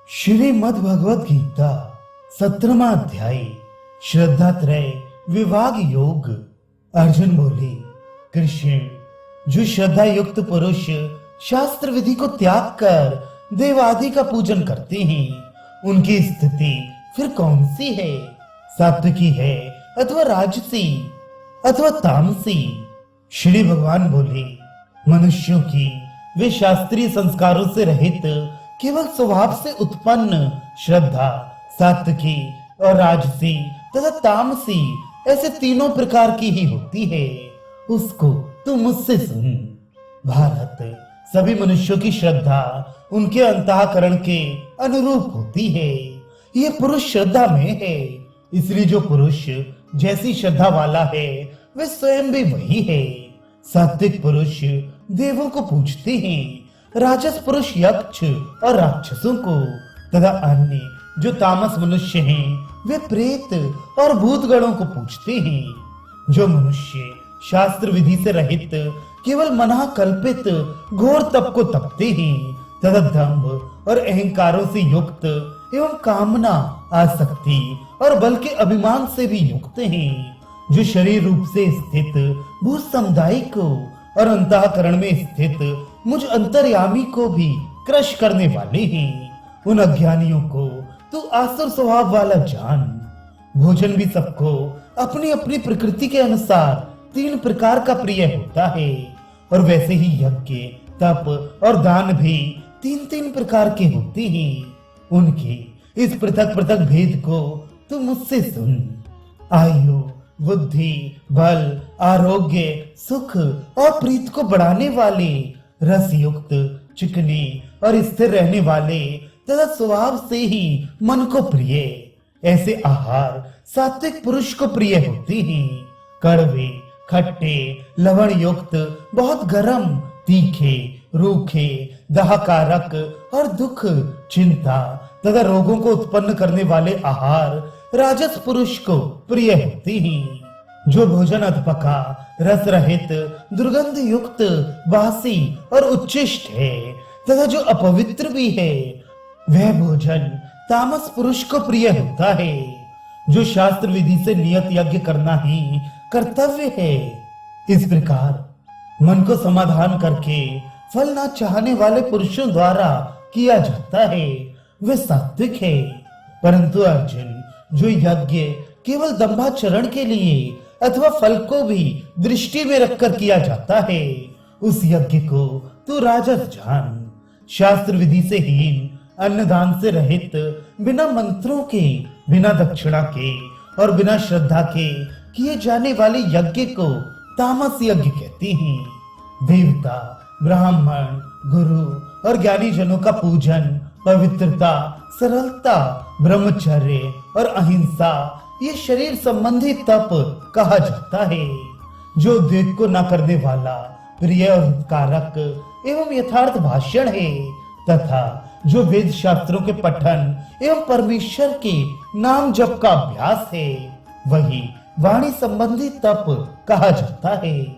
श्रीमद् भगवद गीता 17वां अध्याय श्रद्धात्रय विभाग योग। अर्जुन बोले, कृष्ण, जो श्रद्धा युक्त पुरुष शास्त्र विधि को त्याग कर देवादि का पूजन करते हैं, उनकी स्थिति फिर कौन सी है? सात्विकी है अथवा राजसी अथवा तामसी? श्री भगवान बोले, मनुष्यों की वे शास्त्रीय संस्कारों से रहित केवल स्वभाव से उत्पन्न श्रद्धा सात्विकी और राजसी तथा तामसी ऐसे तीनों प्रकार की ही होती है। उसको तू मुझसे सुन। भारत, सभी मनुष्यों की श्रद्धा उनके अंतःकरण के अनुरूप होती है। ये पुरुष श्रद्धा में है, इसलिए जो पुरुष जैसी श्रद्धा वाला है वे स्वयं भी वही है। सात्विक पुरुष देवों को पूजते हैं, राजस पुरुष यक्ष और राक्षसों को, तथा अन्य जो तामस मनुष्य हैं वे प्रेत और भूतगणों को पूजते हैं। जो मनुष्य शास्त्र विधि से रहित केवल मना कल्पित घोर तप को तपते हैं तथा दंभ और अहंकारों से युक्त एवं कामना, आसक्ति और बल के अभिमान से भी युक्त हैं, जो शरीर रूप से स्थित भू समुदाय को और अंतःकरण में स्थित मुझ अंतर्यामी को भी क्रश करने वाले हैं, उन अज्ञानियों को तू आसुर स्वभाव वाला जान। भोजन भी सबको अपनी अपनी प्रकृति के अनुसार तीन प्रकार का प्रिय होता है, और वैसे ही यज्ञ, तप और दान भी तीन तीन प्रकार के होते हैं। उनके इस पृथक पृथक भेद को तू मुझसे सुन। आयु, बुद्धि, बल, आरोग्य, सुख और प्रीत को बढ़ाने वाले, रस युक्त, चिकने और स्थिर रहने वाले तथा स्वभाव से ही मन को प्रिय ऐसे आहार सात्विक पुरुष को प्रिय होते हैं। कड़वे, खट्टे, लवण युक्त, बहुत गर्म, तीखे, रूखे, दाहकारक और दुख, चिंता तथा रोगों को उत्पन्न करने वाले आहार राजस पुरुष को प्रिय होते हैं। जो भोजन अधपका, रस रहित, दुर्गंध युक्त, बासी और उच्छिष्ट है तथा जो अपवित्र भी है, वह भोजन तामस पुरुष को प्रिय होता है। जो शास्त्र विधि से नियत यज्ञ करना ही कर्तव्य है, इस प्रकार मन को समाधान करके फल ना चाहने वाले पुरुषों द्वारा किया जाता है, वह सात्विक है। परंतु अर्जुन, जो यज्ञ केवल दंभाचरण के लिए अथवा फल को भी दृष्टि में रखकर किया जाता है, उस यज्ञ को तू राजस जान। शास्त्र विधि से हीन, अन्नदान से रहित, बिना मंत्रों के, बिना दक्षिणा के और बिना श्रद्धा के किए जाने वाले यज्ञ को तामस यज्ञ कहते हैं। देवता, ब्राह्मण, गुरु और ज्ञानी जनों का पूजन, पवित्रता, सरलता, ब्रह्मचर्य और अहिंसा, ये शरीर संबंधी तप कहा जाता है। जो द्वेग को न करने वाला, प्रिय और हितकारक एवं यथार्थ भाषण है, तथा जो वेद शास्त्रों के पठन एवं परमेश्वर के नाम जप का अभ्यास है, वही वाणी संबंधी तप कहा जाता है।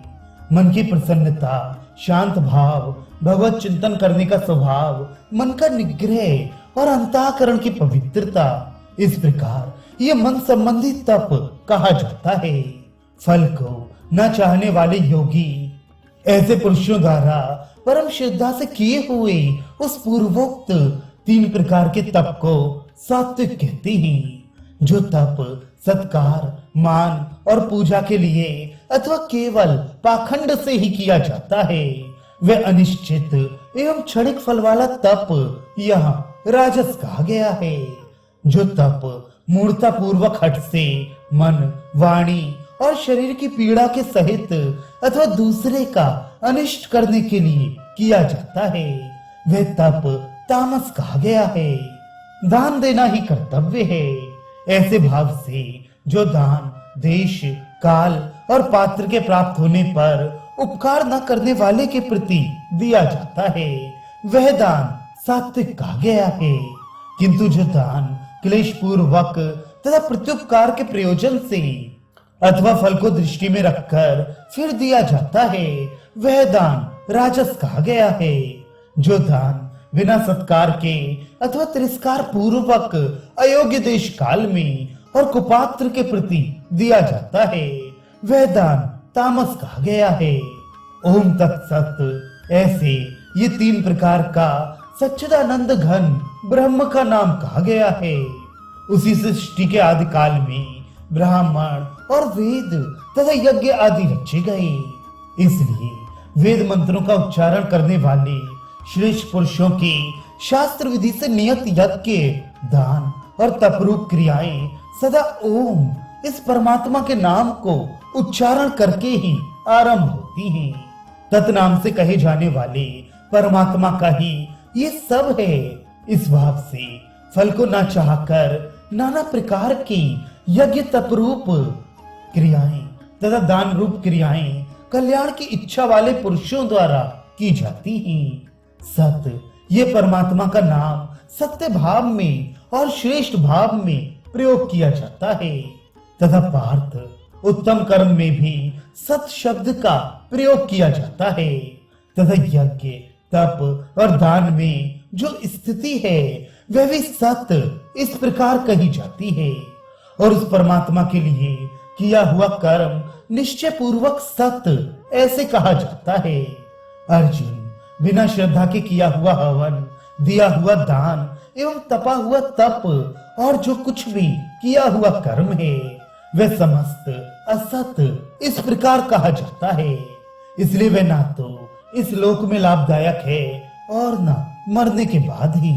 मन की प्रसन्नता, शांत भाव, भगवत चिंतन करने का स्वभाव, मन का निग्रह और अंतःकरण की पवित्रता, इस प्रकार ये मन संबंधी तप कहा जाता है। फल को न चाहने वाले योगी ऐसे पुरुषों द्वारा परम श्रद्धा से किए हुए उस पूर्वोक्त तीन प्रकार के तप को सात्विक कहते हैं। जो तप सत्कार, मान और पूजा के लिए अथवा केवल पाखंड से ही किया जाता है, वह अनिश्चित एवं क्षणिक फल वाला तप यहाँ राजस कहा गया है। जो तप मूर्ता पूर्वक हठ से मन, वाणी और शरीर की पीड़ा के सहित अथवा दूसरे का अनिष्ट करने के लिए किया जाता है, वह तप तामस कहा गया है। दान देना ही कर्तव्य है। ऐसे भाव से जो दान देश, काल और पात्र के प्राप्त होने पर उपकार न करने वाले के प्रति दिया जाता है, वह दान सात्विक कहा गया है। किंतु जो दान क्लेश पूर्वक तथा प्रत्युपकार के प्रयोजन से अथवा फल को दृष्टि में रखकर फिर दिया जाता है, वह दान राजस कहा गया है। जो दान बिना सत्कार के अथवा तिरस्कार पूर्वक अयोग्य देश काल में और कुपात्र के प्रति दिया जाता है, वह दान तामस कहा गया है। ओम तत्सत। ऐसे ये 3 प्रकार का सच्चिदानंद घन ब्रह्म का नाम कहा गया है। उसी सृष्टि के आदि काल में ब्राह्मण और वेद तथा यज्ञ आदि रचे गए। इसलिए वेद मंत्रों का उच्चारण करने वाले श्रेष्ठ पुरुषों की शास्त्र विधि से नियत यज्ञ, दान और तपरूप क्रियाएं सदा ओम इस परमात्मा के नाम को उच्चारण करके ही आरंभ होती हैं। तत्नाम से कहे जाने वाले परमात्मा का ही ये सब है। इस भाव से फल को न चाहकर नाना प्रकार की यज्ञ, तपरूप क्रियाएं तथा दान रूप क्रियाएं कल्याण की इच्छा वाले पुरुषों द्वारा की जाती हैं। सत्य ये परमात्मा का नाम सत्य भाव में और श्रेष्ठ भाव में प्रयोग किया जाता है तथा पार्थ उत्तम कर्म में भी सत शब्द का प्रयोग किया जाता है तथा यज्ञ, तप और दान में जो स्थिति है वह भी सत्य इस प्रकार कही जाती है। और उस परमात्मा के लिए किया हुआ कर्म निश्चय पूर्वक सत्य ऐसे कहा जाता है। अर्जुन, बिना श्रद्धा के किया हुआ हवन, दिया हुआ दान एवं तपा हुआ तप और जो कुछ भी किया हुआ कर्म है वह समस्त असत इस प्रकार कहा जाता है। इसलिए वह ना तो इस लोक में लाभदायक है और न मरने के बाद ही।